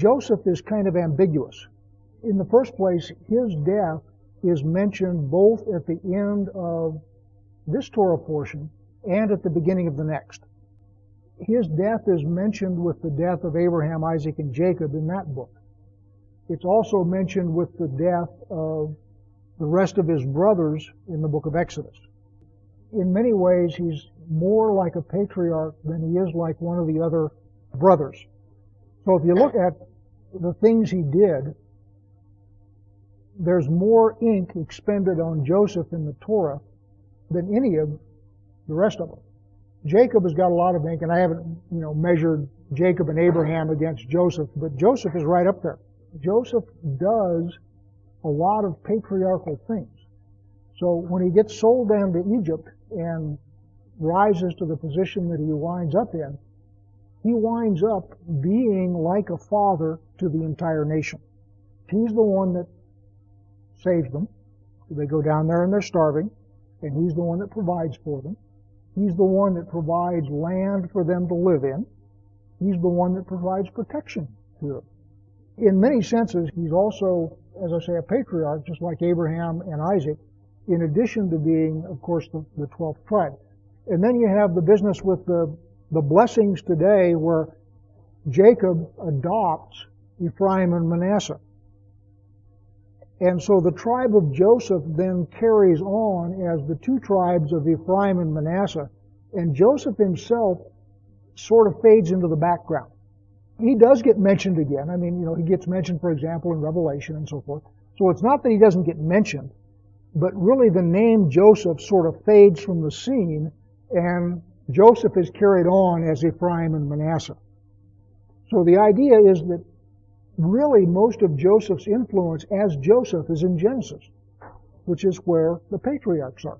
Joseph is kind of ambiguous. In the first place, his death is mentioned both at the end of this Torah portion and at the beginning of the next. His death is mentioned with the death of Abraham, Isaac, and Jacob in that book. It's also mentioned with the death of the rest of his brothers in the book of Exodus. In many ways, he's more like a patriarch than he is like one of the other brothers. So if you look at the things he did, there's more ink expended on Joseph in the Torah than any of the rest of them. Jacob has got a lot of ink, and I haven't, measured Jacob and Abraham against Joseph, but Joseph is right up there. Joseph does a lot of patriarchal things. So when he gets sold down to Egypt and rises to the position that he winds up in, he winds up being like a father to the entire nation. He's the one that saves them. They go down there and they're starving, and he's the one that provides for them. He's the one that provides land for them to live in. He's the one that provides protection to them. In many senses, he's also, as I say, a patriarch, just like Abraham and Isaac, in addition to being, of course, the 12th tribe. And then you have the business with the blessings today where Jacob adopts Ephraim and Manasseh. And so the tribe of Joseph then carries on as the two tribes of Ephraim and Manasseh, and Joseph himself sort of fades into the background. He does get mentioned again. I mean, he gets mentioned, for example, in Revelation and so forth. So it's not that he doesn't get mentioned, but really the name Joseph sort of fades from the scene, and Joseph is carried on as Ephraim and Manasseh. So the idea is that really most of Joseph's influence as Joseph is in Genesis, which is where the patriarchs are.